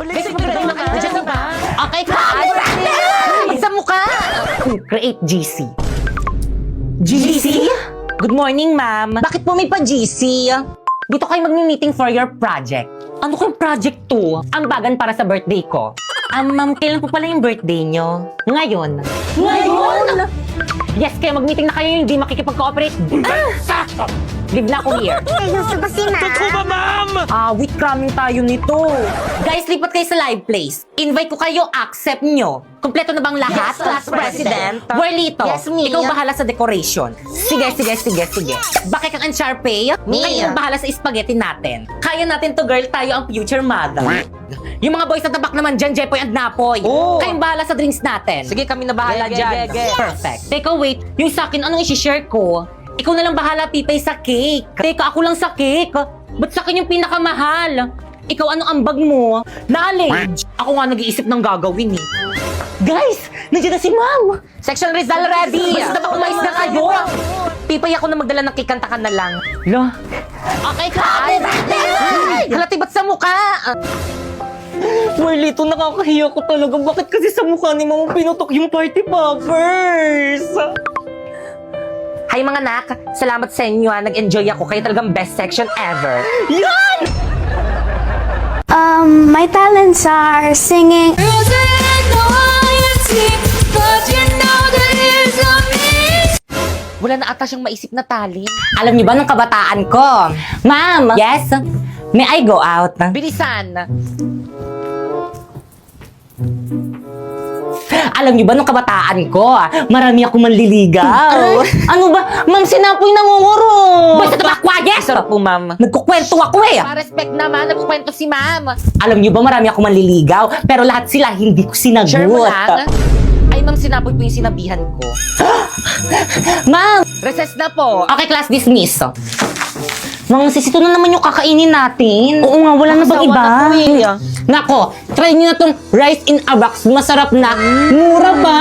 Nandiyan na ba? Okay, class. Sa mukha. Create GC. GC? Good morning, ma'am. Bakit po may pa-GC? Dito kayo mag-meeting for your project. Ano kayong project to? Ambagan para sa birthday ko. Ma'am, kailan po pala yung birthday nyo? Ngayon. Ngayon? Yes, kayo mag-meeting na kayo hindi makikipag-cooperate. Leave na ako here. Gusto ba si ma'am? Wait, cramming tayo nito. Guys, lipat kayo sa live place. Invite ko kayo, accept nyo. Kompleto na bang lahat? Yes, class president. Buerlito, Yes, me. ikaw bahala sa decoration. Sige. Bakit kang Sharpay? Me. Kayo bahala sa spaghetti natin. Kaya natin to, girl. Tayo ang future mother. Yung mga boys sa tabak naman dyan, Jepoy and Napoy. Oo. Kayong bahala sa drinks natin. Sige, kami na bahala dyan. Perfect. Teka, wait. Yung sa akin, anong isi-share ko? Ikaw na lang bahala, Pipay, sa cake. Teka, ako lang sa cake. Ba't sa akin yung pinakamahal? Ikaw, anong ambag mo? Knowledge. Ako nga nag-iisip ng gagawin eh. Guys, nandiyan na si Ma'am. Section Rizal ready! Basta ba umayos na kayo? Pipay ako na magdala ng kikanta ka na lang. Lo. Okay, class. Halati ba't sa mukha? Marlito, nakakahiya ko talaga. Bakit kasi sa mukha ni Mama pinutok yung party poppers? Hi mga anak, salamat sa inyo ha. Nag-enjoy ako. Kayo talagang best section ever. Yan! My talents are singing. Wala na ata siyang maisip na talent. Alam niyo ba nung kabataan ko? Ma'am! Yes? May I go out? Bilisan! Alam niyo ba nung kabataan ko, marami ako manliligaw. Ano ba? Ma'am, sinapoy nangunguro. Basta tabak, quiet! Sarap po, ma'am. Nagkukwento ako eh. Pa-respect naman, nagkukwento si ma'am. Alam niyo ba marami ako manliligaw, pero lahat sila hindi ko sinagot. Sure mo lang? Ay, ma'am, sinapoy po yung sinabihan ko. Ma'am! Recess na po. Okay, class dismiss. Mga sisito na naman yung kakainin natin. Oo nga, wala na bang Sawa iba? na po eh. Nako, try nyo na tong rice in a box. Masarap na. Mura pa.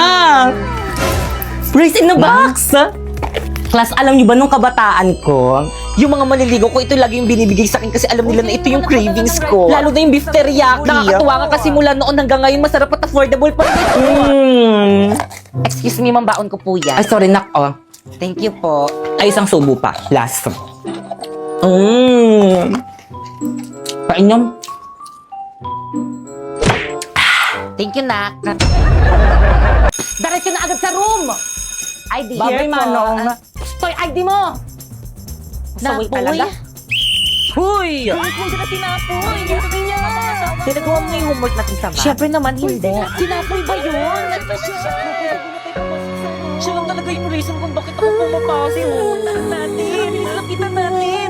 Rice in a box. Class, alam nyo ba nung kabataan ko? Yung mga maliligaw ko, ito lagi yung binibigay sa akin kasi alam nila na ito yung cravings ko. Lalo na yung beef teriyaki. Nakakatuwa nga kasi mula noon hanggang ngayon masarap at affordable pa rin ito. Excuse me, ma'am, baon ko po yan. Ay, sorry, nak. Oh. Thank you po. Ay, isang subo pa. Last. Kain nyo. Thank you, nak. Diretso na agad sa room. ID. Baboy, Here po. Manong. Toy, ID mo. Saway talaga. Huy! Kung sila sinapoy. Tinagawa mo yung homework natin sa math? Siyempre naman, hindi. Sinapoy ba yun? Siya lang talaga yung reason kung bakit ako pumapasok. Natin, lapitan natin.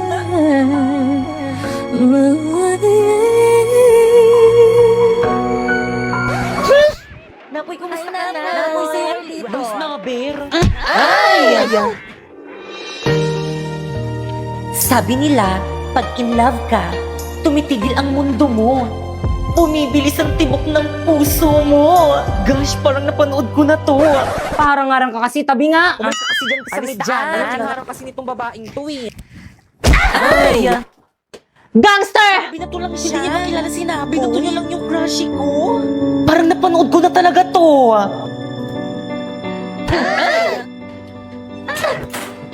Napoy, kumusta ka na? Napoy, sa'yo dito. Boys na, bear. Ay! Sabi nila, pag in love ka, tumitigil ang mundo mo. Bumibilis ang tibok ng puso mo. Gosh, parang napanood ko na to. Parang ngarang ka kasi. Tabi nga. Umalis kasi dyan sa Alis medyana. dyan. Parang kasi nitong babaeng to eh. Ay! Gangster! Sabi na to lang siya. Hindi niya ba kilala sinabi? Binato niya lang yung crush ko. Parang napanood ko na talaga to.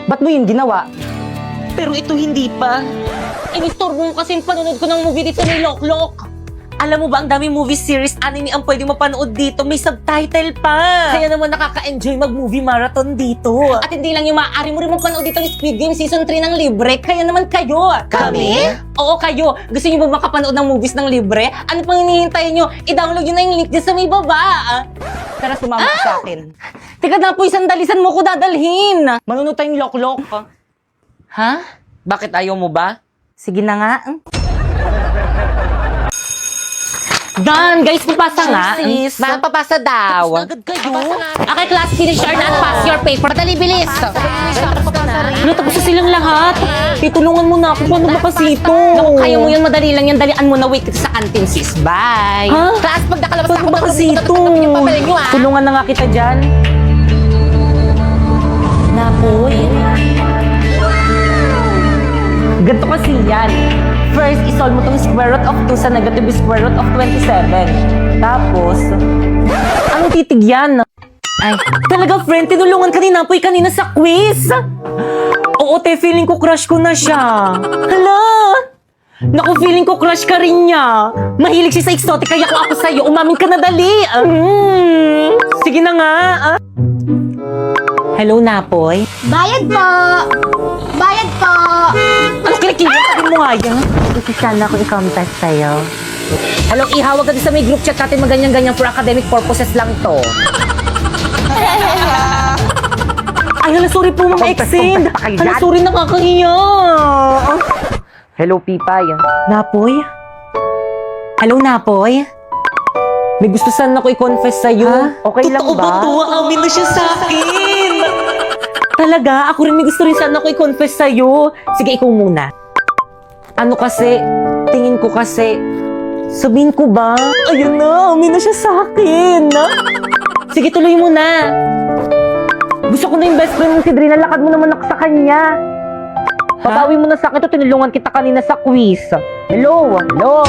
Ba't mo yun ginawa? Pero ito hindi pa. Inistorbo mo kasi yung panonood ko ng movie dito ni Loklok. Alam mo ba, ang daming movie series, anime ang pwede mapanood dito. May subtitle pa. Kaya naman nakaka-enjoy mag-movie marathon dito. At hindi lang yung maaari mo rin mapanood dito ni Squid Game Season 3 ng libre. Kaya naman kayo. Kami? Oo, kayo. Gusto niyo ba makapanood ng movies ng libre? Ano pang hinihintay niyo? I-download niyo na yung link dyan sa may baba. Tara, sumama ka sa akin. Teka na po, sandalisan mo ko dadalhin. Manunod tayong Loklok. Ha? Bakit ayaw mo ba? Sige na nga. Dan, guys, papasa nga. Sis, ma'am, papasa daw. Agad kayo. Okay, class, finish our na pass your paper. Padali, bilis. Ano, tapos na silang lahat. Itulungan mo na ako. Paano mapasito? Naku, kaya mo yun. Madali lang yan. Dalian mo na. Wait kita sa canteen, sis. Bye. Ha? Class, pag nakalabas Paano ako, mapasito? yung papel nyo, ah. Tulungan na nga kita dyan. Napoy. Ganito kasi yan. First, isolve mo tong square root of 2 sa negative square root of 27. Tapos, anong titig yan? Ay, talaga friend, tinulungan ka ni Napoy kanina sa quiz. Oo, te, feeling ko crush ko na siya. Hala! Naku, feeling ko crush ka rin niya. Mahilig siya sa exotic, kaya kung ako sa'yo, umamin ka na dali. Sige na nga. Hello, Napoy. Bayad po! Bayad po! Ano kinikilig? Sabi mo nga yan. Gusto sana ako i-confess sa'yo. Hello, ihawag ka din sa may group chat natin maganyan-ganyan for academic purposes lang to. Ay, hala, sorry po, Ma'am Exid. Hala, sorry, nakakahiya. Hello, Pipay. Napoy? Hello, Napoy? May gusto sana ako i-confess sa'yo. Ha? Okay lang Totoo ba? ba to? Amin na siya sa akin. Talaga? Ako rin may gusto rin sana ako i-confess sa'yo. Sige, ikaw muna. Ano kasi, tingin ko kasi, sabihin ko ba? Ayun na, amin na siya sa akin. Sige, tuloy mo na. Gusto ko na yung best friend mo si Drina. Lakad mo naman ako sa kanya. Pabawi mo na sa akin to. Tinulungan kita kanina sa quiz. Hello? Hello?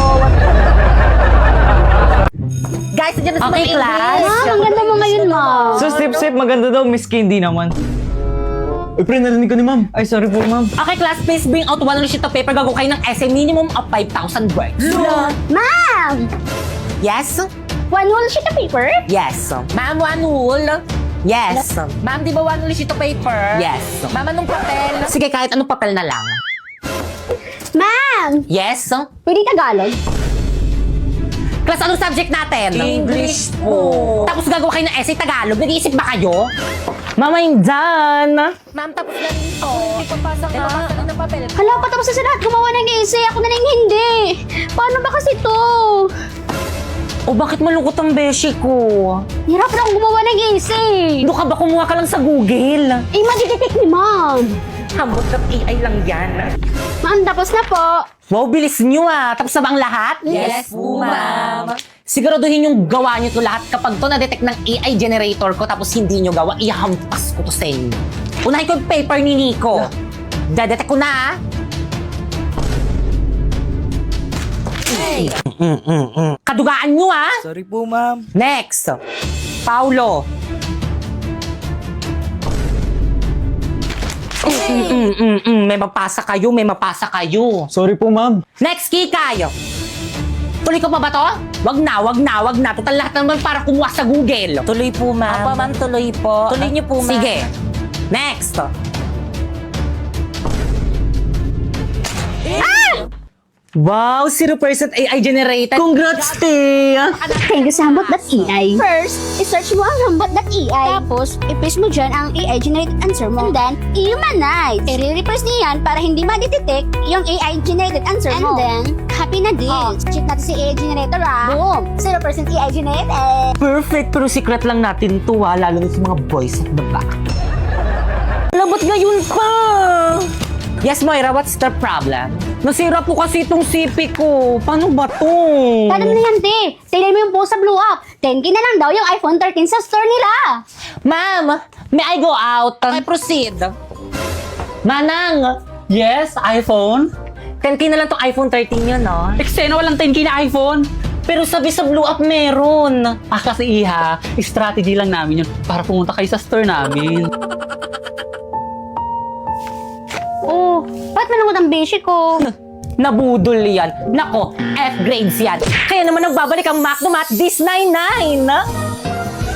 Guys, nandiyan na si Okay, Ma'am class. Ingrid. Ang ganda mo ngayon, ma. So, sip, maganda daw, Miss Candy naman. Uy, pre, narinig ko ni ma'am. Ay, sorry po, ma'am. Okay, class, please bring out one sheet of paper. Gagawa kayo ng essay minimum of 5,000 words. Ma'am! Yes? One whole sheet of paper? Yes. Ma'am, one wool? Yes. Ma'am, di ba one whole sheet of paper? Yes. Ma'am, anong papel? Sige, kahit anong papel na lang. Ma'am! Yes? Pwede Tagalog? Class, anong subject natin? English po. Tapos gagawa kayo ng essay Tagalog. Nag-iisip ba kayo? Mama, I'm done. Ma'am, tapos na rin to. Ipapasa ka. Ipapasa rin ng papel. Hala, patapos na sa lahat gumawa ng essay. Ako na lang hindi. Paano ba kasi to? O bakit malungkot ang beshi ko? Hirapan akong gumawa ng essay. Ano ka ba? Kumuha ka lang sa Google. Eh, madidetect ni ma'am. Hambot ng AI lang yan. Ma'am, tapos na po. Wow, bilis nyo ah. Tapos na ba ang lahat? Yes po, ma'am. Siguraduhin yung gawa nyo to lahat. Kapag to na-detect ng AI generator ko tapos hindi nyo gawa, ihampas ko to sa inyo. Unahin ko yung paper ni Nico. Dadetect ko na ah. Hey. Kadugaan nyo ah. Sorry po, ma'am. Next. Paulo. May mapasa kayo, may mapasa kayo. Sorry po, ma'am. Next, Kikay. Tuloy ko pa ba to? Wag na, wag na, wag na. Total lahat naman para kumuha sa Google. Tuloy po, ma'am. Apa, ma'am, tuloy po. Tuloy niyo po, ma'am. Sige. Next. Wow, 0% AI generated. Congrats, te! Thank you sa hambot.ai. First, i-search mo ang hambot.ai. Tapos, i-paste mo dyan ang AI-generated answer mo. And then, i-humanize. I-reverse niya yan para hindi ma-detect yung AI-generated answer mo. And then, copy na din. Check natin si AI generator Boom! 0% AI generated. Perfect, pero secret lang natin to ha, lalo na sa mga boys at the back. Labot ngayon pa! Yes, Moira, what's the problem? Nasira po kasi itong CP ko. Paano ba to? Paano na yan, te? Tignan mo yung post sa Blue Up. 10K na lang daw yung iPhone 13 sa store nila. Ma'am, may I go out? Okay, proceed. Manang, Yes, iPhone? 10K na lang tong iPhone 13 yun, no? Eksena, walang 10K na iPhone. Pero sabi sa Blue Up meron. Ah, kasi iha, strategy lang namin yun para pumunta kayo sa store namin. Oh, ba't malungkot ang beshi ko? Nabudol yan. Nako, F grades yan. Kaya naman nagbabalik ang McDomat this 99.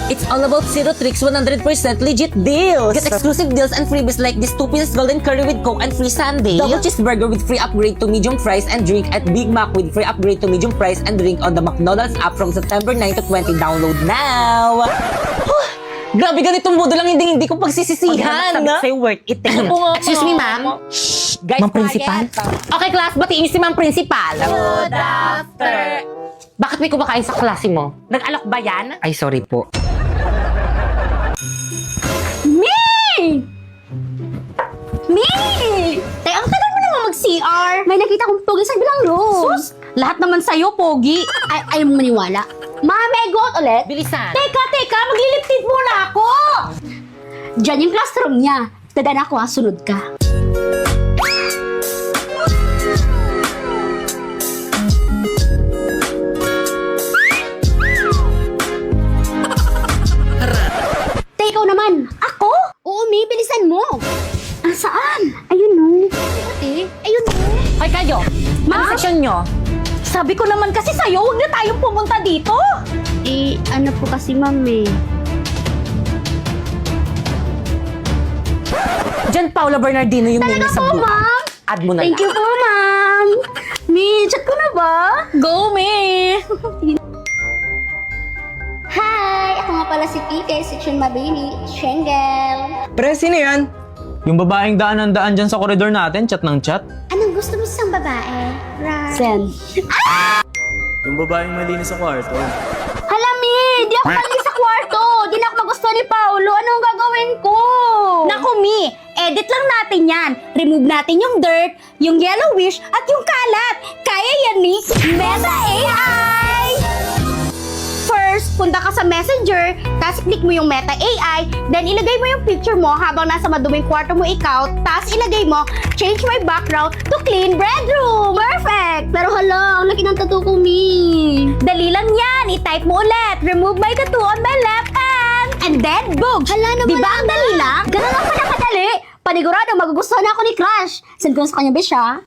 It's all about zero tricks, 100% legit deals. Get exclusive deals and freebies like this 2-piece golden curry with Coke and free sundae. Double cheeseburger with free upgrade to medium fries and drink at Big Mac with free upgrade to medium fries and drink on the McDonald's app from September 9 to 20. Download now! Grabe, ganitong modo lang hindi ko pagsisisihan. Sabi ko sa'yo, worth it. Excuse me, ma'am. Guys, Ma'am Principal? Okay, class, batiin niyo si Ma'am Principal. Good after. Bakit may kumakain sa klase mo? Nag-alok ba yan? Ay, sorry po. Me! Me! Te, ang tagal mo naman mag-CR. May nakita kong pogi sa bilang room. Sus! Lahat naman sa'yo, pogi. Ayaw mo maniwala. May go out ulit? Bilisan. Teka, magliliptid muna ako! Diyan yung classroom niya. Dadan ako ha, sunod ka. Sabi ko naman kasi sa'yo, huwag na tayong pumunta dito. Eh, ano po kasi ma'am eh. Diyan, Paula Bernardino yung name sa blue. ma'am? Add mo na Thank you lang. po, ma'am. Mi, chat ko na ba? Go, me! Hi! Ako nga pala si PK, si Chun Mabini, Shengel. Pre, sino yan? Yung babaeng daan dyan sa koridor natin, chat ng chat. Anong gusto mo sa isang babae? Right. Send. Yung babaeng malinis sa kwarto. Hala, Mi! Di ako mali sa kwarto! Di na ako magustuhan ni Paolo. Anong gagawin ko? Naku, Mi! Edit lang natin yan. Remove natin yung dirt, yung yellowish, at yung kalat. Kaya yan ni Meta AI! First, punta ka sa Messenger, tapos click mo yung Meta AI, then ilagay mo yung picture mo habang nasa maduming kwarto mo ikaw, tapos ilagay mo, change my background to clean bedroom. Perfect! Pero hala, ang laki ng tattoo ko, Mi. Dali lang yan. I-type mo ulit. Remove my tattoo on my left hand. And then, boom! Hala naman. Di ba ang dali lang? Ganun lang pala kadali. Panigurado, magugustuhan ako ni Crush. Send ko sa kanya, Bish, ha?